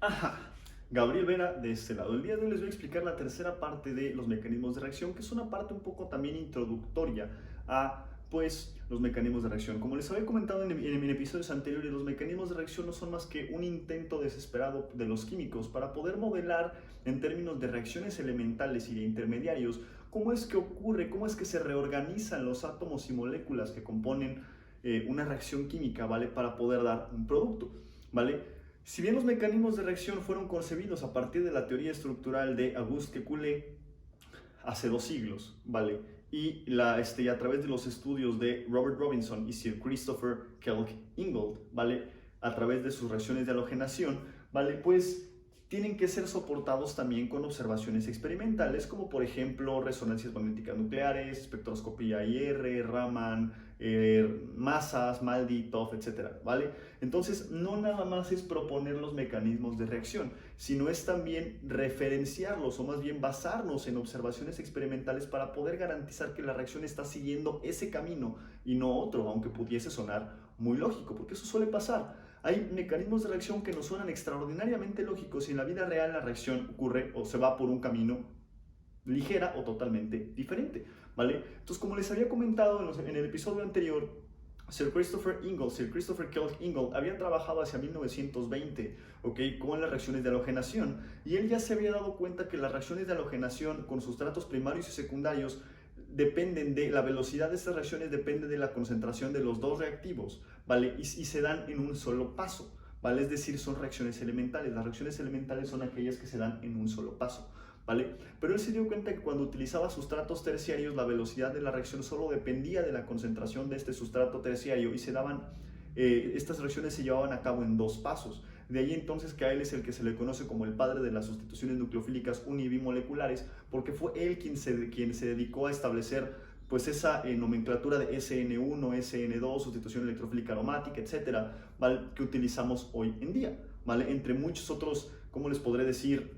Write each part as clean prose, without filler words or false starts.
Ajá. Gabriel Vera de este lado. El día de hoy les voy a explicar la tercera parte de los mecanismos de reacción, que es una parte un poco también introductoria a los mecanismos de reacción. Como les había comentado en episodios anteriores, los mecanismos de reacción no son más que un intento desesperado de los químicos para poder modelar en términos de reacciones elementales y de intermediarios cómo es que ocurre, cómo es que se reorganizan los átomos y moléculas que componen una reacción química, ¿vale? Para poder dar un producto, ¿vale? Si bien los mecanismos de reacción fueron concebidos a partir de la teoría estructural de Auguste Kekulé hace 2 siglos, ¿vale? Y a través de los estudios de Robert Robinson y Sir Christopher Kelk Ingold, ¿vale? A través de sus reacciones de halogenación, ¿vale? Pues tienen que ser soportados también con observaciones experimentales, como por ejemplo resonancias magnéticas nucleares, espectroscopía IR, Raman, masas, MALDI, TOF, etc. ¿Vale? Entonces, no nada más es proponer los mecanismos de reacción, sino es también referenciarlos o más bien basarnos en observaciones experimentales para poder garantizar que la reacción está siguiendo ese camino y no otro, aunque pudiese sonar muy lógico, porque eso suele pasar. Hay mecanismos de reacción que nos suenan extraordinariamente lógicos y en la vida real la reacción ocurre o se va por un camino ligera o totalmente diferente, ¿vale? Entonces, como les había comentado en el episodio anterior, Sir Christopher Kelk Ingold, había trabajado hacia 1920, ¿ok? Con las reacciones de halogenación, y él ya se había dado cuenta que las reacciones de halogenación con sustratos primarios y secundarios dependen de la velocidad de estas reacciones, depende de la concentración de los dos reactivos, ¿vale? Y se dan en un solo paso, ¿vale? Es decir, son reacciones elementales. Las reacciones elementales son aquellas que se dan en un solo paso, ¿vale? Pero él se dio cuenta que cuando utilizaba sustratos terciarios, la velocidad de la reacción solo dependía de la concentración de este sustrato terciario y estas reacciones se llevaban a cabo en 2 pasos. De ahí entonces que a él es el que se le conoce como el padre de las sustituciones nucleofílicas unibimoleculares, porque fue él quien se dedicó a establecer pues esa nomenclatura de SN1, SN2, sustitución electrofílica aromática, etcétera, ¿vale? Que utilizamos hoy en día, ¿vale? Entre muchos otros, ¿cómo les podré decir?,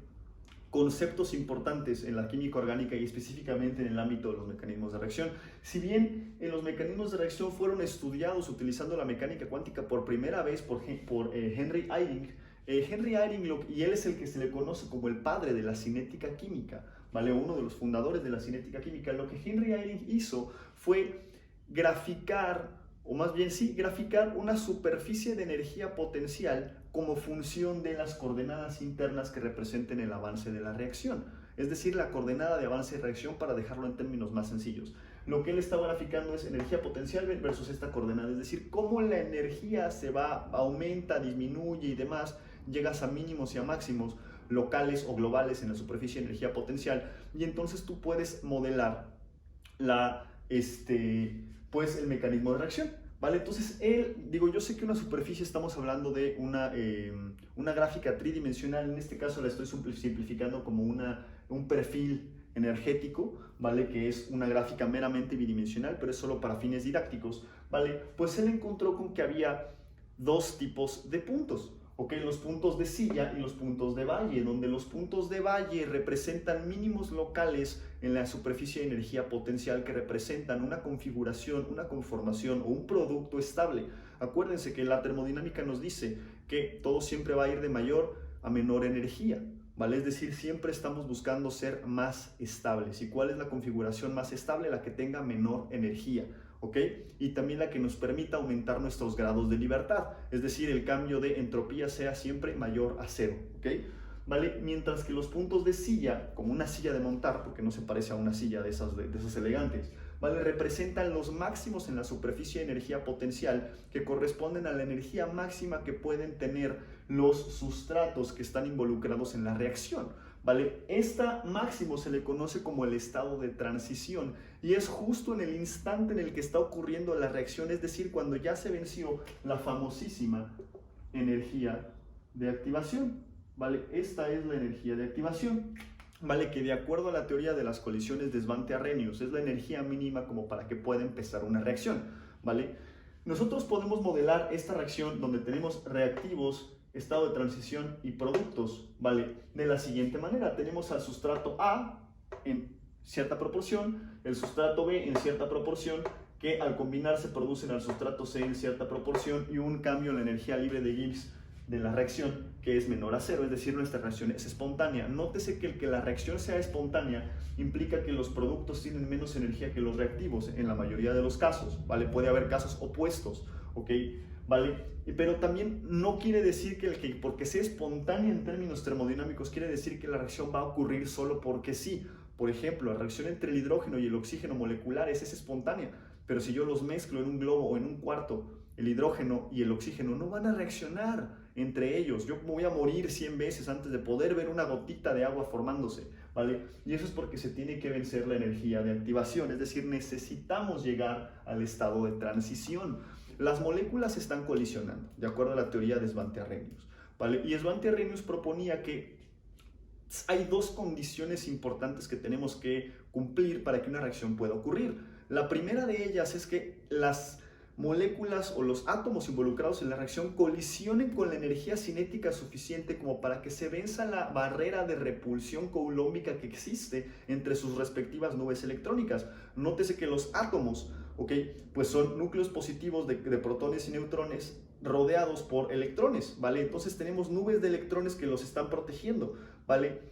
conceptos importantes en la química orgánica y específicamente en el ámbito de los mecanismos de reacción. Si bien los mecanismos de reacción fueron estudiados utilizando la mecánica cuántica por primera vez por Henry Eyring, y él es el que se le conoce como el padre de la cinética química, ¿vale? Uno de los fundadores de la cinética química. Lo que Henry Eyring hizo fue graficar, o más bien sí, graficar una superficie de energía potencial como función de las coordenadas internas que representen el avance de la reacción, es decir, la coordenada de avance de reacción, para dejarlo en términos más sencillos. Lo que él está graficando es energía potencial versus esta coordenada, es decir, cómo la energía aumenta, disminuye y demás, llegas a mínimos y a máximos locales o globales en la superficie de energía potencial, y entonces tú puedes modelar el mecanismo de reacción. ¿Vale? Entonces, yo sé que una superficie, estamos hablando de una gráfica tridimensional. En este caso la estoy simplificando como un perfil energético, ¿vale? Que es una gráfica meramente bidimensional, pero es solo para fines didácticos, ¿vale? Pues él encontró con que había 2 tipos de puntos, ¿ok? Los puntos de silla y los puntos de valle, donde los puntos de valle representan mínimos locales en la superficie de energía potencial que representan una configuración, una conformación o un producto estable. Acuérdense que la termodinámica nos dice que todo siempre va a ir de mayor a menor energía, ¿vale? Es decir, siempre estamos buscando ser más estables. ¿Y cuál es la configuración más estable? La que tenga menor energía, ¿ok? Y también la que nos permita aumentar nuestros grados de libertad, es decir, el cambio de entropía sea siempre mayor a 0, ¿ok? ¿Vale? Mientras que los puntos de silla, como una silla de montar, porque no se parece a una silla de esas elegantes, ¿vale? Representan los máximos en la superficie de energía potencial, que corresponden a la energía máxima que pueden tener los sustratos que están involucrados en la reacción, ¿vale? Esta máximo se le conoce como el estado de transición, y es justo en el instante en el que está ocurriendo la reacción, es decir, cuando ya se venció la famosísima energía de activación, ¿vale? Esta es la energía de activación, ¿vale? Que de acuerdo a la teoría de las colisiones de Svante-Arrhenius es la energía mínima como para que pueda empezar una reacción, ¿vale? Nosotros podemos modelar esta reacción donde tenemos reactivos, estado de transición y productos, ¿vale? De la siguiente manera: tenemos al sustrato A en cierta proporción, el sustrato B en cierta proporción, que al combinarse producen al sustrato C en cierta proporción, y un cambio en la energía libre de Gibbs de la reacción, que es menor a cero, es decir, nuestra reacción es espontánea. Nótese que el que la reacción sea espontánea implica que los productos tienen menos energía que los reactivos en la mayoría de los casos, ¿vale? Puede haber casos opuestos, ¿ok? ¿Vale? Pero también no quiere decir que porque sea espontánea en términos termodinámicos, quiere decir que la reacción va a ocurrir solo porque sí. Por ejemplo, la reacción entre el hidrógeno y el oxígeno moleculares es espontánea, pero si yo los mezclo en un globo o en un cuarto, el hidrógeno y el oxígeno no van a reaccionar entre ellos. Yo me voy a morir 100 veces antes de poder ver una gotita de agua formándose, ¿vale? Y eso es porque se tiene que vencer la energía de activación, es decir, necesitamos llegar al estado de transición. Las moléculas están colisionando, de acuerdo a la teoría de Svante-Arrhenius, ¿vale? Y Svante-Arrhenius proponía que hay dos condiciones importantes que tenemos que cumplir para que una reacción pueda ocurrir. La primera de ellas es que las moléculas o los átomos involucrados en la reacción colisionen con la energía cinética suficiente como para que se venza la barrera de repulsión coulombica que existe entre sus respectivas nubes electrónicas. Nótese que los átomos, ¿ok?, pues son núcleos positivos de protones y neutrones rodeados por electrones, ¿vale? Entonces tenemos nubes de electrones que los están protegiendo, ¿vale?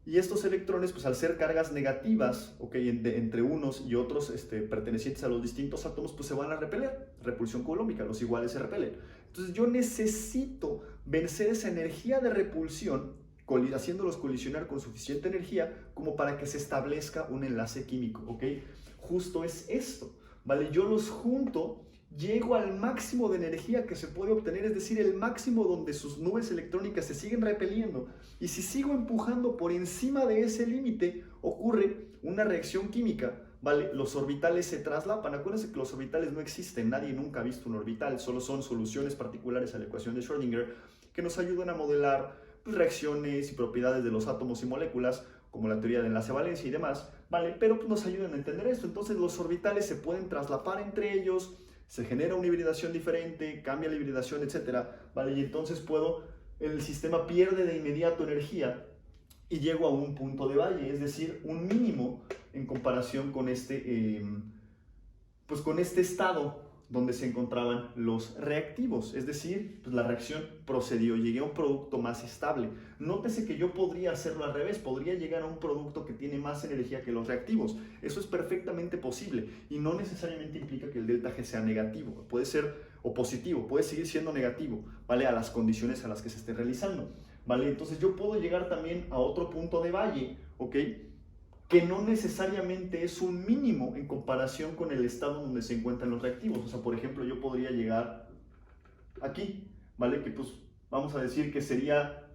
Y estos electrones, pues al ser cargas negativas, ¿okay?, entre unos y otros pertenecientes a los distintos átomos, pues se van a repeler. Repulsión coulombica, los iguales se repelen. Entonces yo necesito vencer esa energía de repulsión, haciéndolos colisionar con suficiente energía como para que se establezca un enlace químico, ¿ok? Justo es esto, ¿vale? Yo los junto, llego al máximo de energía que se puede obtener, es decir, el máximo donde sus nubes electrónicas se siguen repeliendo, y si sigo empujando por encima de ese límite, ocurre una reacción química, ¿vale? Los orbitales se traslapan. Acuérdense que los orbitales no existen, nadie nunca ha visto un orbital, solo son soluciones particulares a la ecuación de Schrödinger que nos ayudan a modelar, pues, reacciones y propiedades de los átomos y moléculas, como la teoría de enlace-valencia y demás, ¿vale? Pero pues, nos ayudan a entender esto. Entonces los orbitales se pueden traslapar entre ellos, se genera una hibridación diferente, cambia la hibridación, etcétera, ¿vale? Y entonces el sistema pierde de inmediato energía y llego a un punto de valle, es decir, un mínimo en comparación con con este estado donde se encontraban los reactivos, es decir, pues la reacción procedió, llegué a un producto más estable. Nótese que yo podría hacerlo al revés, podría llegar a un producto que tiene más energía que los reactivos. Eso es perfectamente posible y no necesariamente implica que el delta G sea negativo, puede ser o positivo, puede seguir siendo negativo, ¿vale? A las condiciones a las que se esté realizando, ¿vale? Entonces yo puedo llegar también a otro punto de valle, ¿ok?, que no necesariamente es un mínimo en comparación con el estado donde se encuentran los reactivos. O sea, por ejemplo, yo podría llegar aquí, ¿vale? Que pues vamos a decir que sería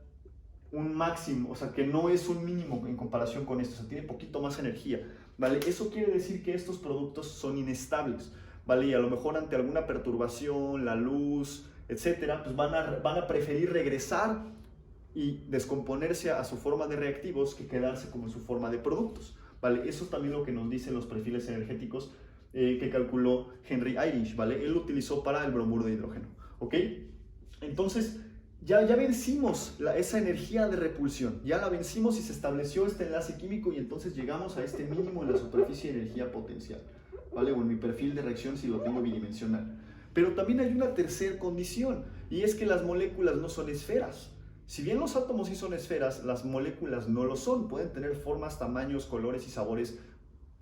un máximo, o sea, que no es un mínimo en comparación con esto, o sea, tiene poquito más energía, ¿vale? Eso quiere decir que estos productos son inestables, ¿vale? Y a lo mejor ante alguna perturbación, la luz, etcétera, pues van a preferir regresar y descomponerse a su forma de reactivos que quedarse como su forma de productos, ¿vale? Eso es también lo que nos dicen los perfiles energéticos que calculó Henry Irish, ¿vale? Él lo utilizó para el bromuro de hidrógeno, ¿ok? Entonces, ya vencimos esa energía de repulsión, ya la vencimos y se estableció este enlace químico y entonces llegamos a este mínimo en la superficie de energía potencial, ¿vale? O en mi perfil de reacción si lo tengo bidimensional. Pero también hay una tercera condición y es que las moléculas no son esferas. Si bien los átomos sí son esferas, las moléculas no lo son, pueden tener formas, tamaños, colores y sabores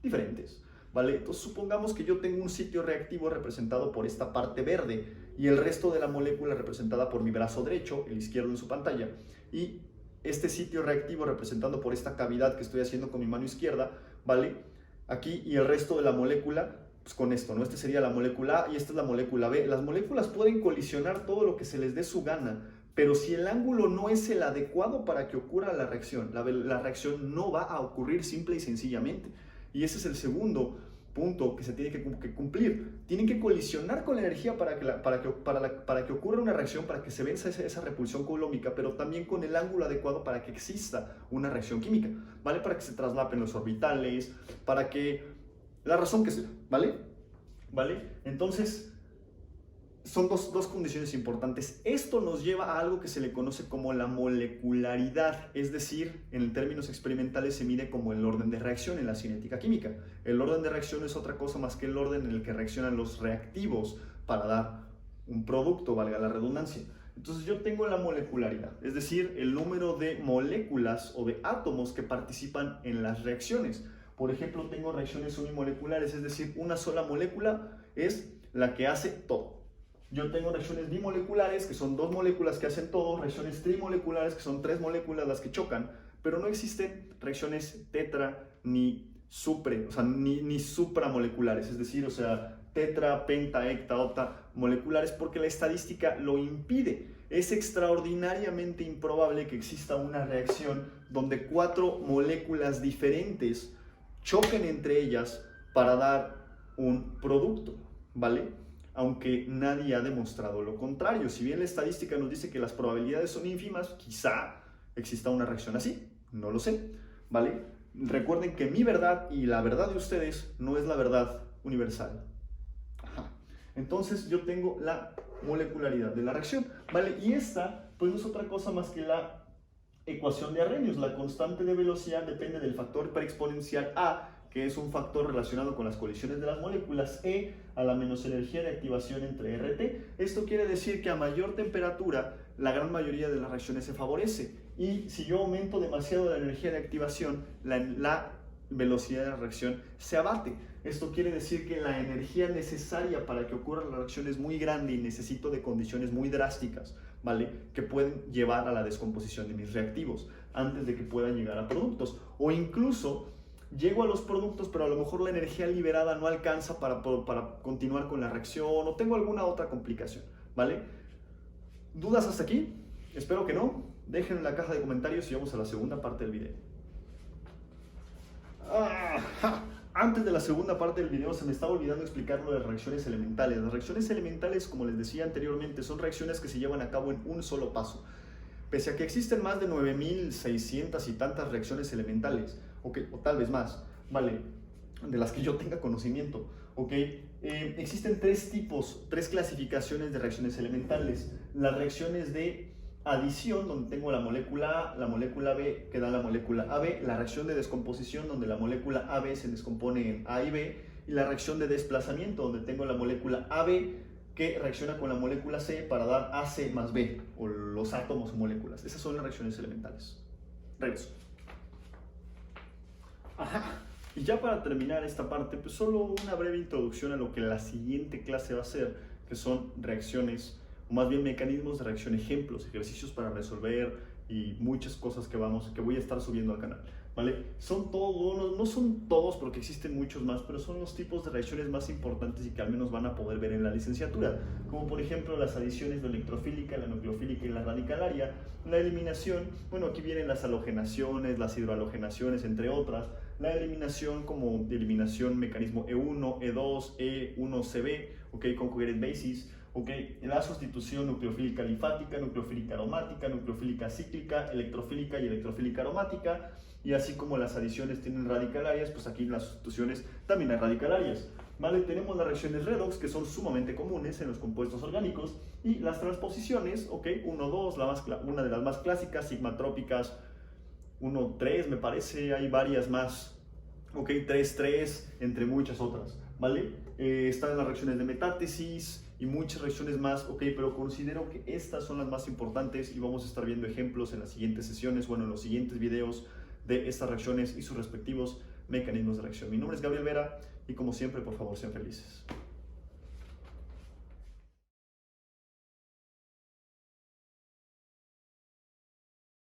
diferentes, ¿vale? Entonces supongamos que yo tengo un sitio reactivo representado por esta parte verde y el resto de la molécula representada por mi brazo derecho, el izquierdo en su pantalla, y este sitio reactivo representado por esta cavidad que estoy haciendo con mi mano izquierda, ¿vale? Aquí, y el resto de la molécula, pues con esto, ¿no? Este sería la molécula A y esta es la molécula B. Las moléculas pueden colisionar todo lo que se les dé su gana, pero si el ángulo no es el adecuado para que ocurra la reacción, la reacción no va a ocurrir simple y sencillamente. Y ese es el segundo punto que se tiene que cumplir. Tienen que colisionar con la energía para que ocurra una reacción, para que se venza esa repulsión coulombica, pero también con el ángulo adecuado para que exista una reacción química, ¿vale? Para que se traslapen los orbitales, para que la razón que sea, ¿vale? Entonces, son dos condiciones importantes. Esto nos lleva a algo que se le conoce como la molecularidad, es decir, en términos experimentales se mide como el orden de reacción en la cinética química. El orden de reacción es otra cosa más que el orden en el que reaccionan los reactivos para dar un producto, valga la redundancia. Entonces yo tengo la molecularidad, es decir, el número de moléculas o de átomos que participan en las reacciones. Por ejemplo, tengo reacciones unimoleculares, es decir, una sola molécula es la que hace todo. Yo tengo reacciones bimoleculares, que son dos moléculas que hacen todo, reacciones trimoleculares, que son tres moléculas las que chocan, pero no existen reacciones tetra ni ni supramoleculares, es decir, tetra, penta, hecta, octa moleculares, porque la estadística lo impide. Es extraordinariamente improbable que exista una reacción donde cuatro moléculas diferentes choquen entre ellas para dar un producto, ¿vale? Aunque nadie ha demostrado lo contrario. Si bien la estadística nos dice que las probabilidades son ínfimas, quizá exista una reacción así, no lo sé, ¿vale? Recuerden que mi verdad y la verdad de ustedes no es la verdad universal. Ajá. Entonces yo tengo la molecularidad de la reacción, ¿vale? Y esta, pues no es otra cosa más que la ecuación de Arrhenius. La constante de velocidad depende del factor preexponencial A, que es un factor relacionado con las colisiones de las moléculas, E a la menos energía de activación entre RT. Esto quiere decir que a mayor temperatura, la gran mayoría de las reacciones se favorece. Y si yo aumento demasiado la energía de activación, la velocidad de la reacción se abate. Esto quiere decir que la energía necesaria para que ocurra la reacción es muy grande y necesito de condiciones muy drásticas, ¿vale? Que pueden llevar a la descomposición de mis reactivos antes de que puedan llegar a productos. O incluso llego a los productos, pero a lo mejor la energía liberada no alcanza para continuar con la reacción o tengo alguna otra complicación, ¿vale? ¿Dudas hasta aquí? Espero que no. Dejen en la caja de comentarios y vamos a la segunda parte del video. Antes de la segunda parte del video se me estaba olvidando explicar lo de las reacciones elementales. Las reacciones elementales, como les decía anteriormente, son reacciones que se llevan a cabo en un solo paso. Pese a que existen más de 9600 y tantas reacciones elementales, o tal vez más, ¿vale? De las que yo tenga conocimiento, ¿ok? Existen tres clasificaciones de reacciones elementales. Las reacciones de adición, donde tengo la molécula A, la molécula B, que da la molécula AB, la reacción de descomposición, donde la molécula AB se descompone en A y B, y la reacción de desplazamiento, donde tengo la molécula AB, que reacciona con la molécula C para dar AC más B, o los átomos o moléculas. Esas son las reacciones elementales. Regreso. Ajá. Y ya para terminar esta parte, pues solo una breve introducción a lo que la siguiente clase va a ser, que son reacciones, o más bien mecanismos de reacción, ejemplos, ejercicios para resolver y muchas cosas que voy a estar subiendo al canal, ¿vale? Son todos, no son todos porque existen muchos más, pero son los tipos de reacciones más importantes y que al menos van a poder ver en la licenciatura, como por ejemplo las adiciones de electrofílica, la nucleofílica y la radicalaria, la eliminación, bueno, aquí vienen las halogenaciones, las hidrohalogenaciones, entre otras, la eliminación como eliminación mecanismo E1, E2, E1CB, ok, conjugated bases, ok, la sustitución nucleofílica alifática, nucleofílica aromática, nucleofílica cíclica, electrofílica y electrofílica aromática, y así como las adiciones tienen radicalarias, pues aquí en las sustituciones también hay radicalarias, ¿vale? Tenemos las reacciones redox, que son sumamente comunes en los compuestos orgánicos, y las transposiciones, ok, 1-2, una de las más clásicas, sigmatrópicas, 1-3 me parece, hay varias más, ok, 3-3, entre muchas otras, ¿vale? Están las reacciones de metátesis y muchas reacciones más, ok, pero considero que estas son las más importantes y vamos a estar viendo ejemplos en las siguientes sesiones, bueno, en los siguientes videos de estas reacciones y sus respectivos mecanismos de reacción. Mi nombre es Gabriel Vera y como siempre, por favor, sean felices.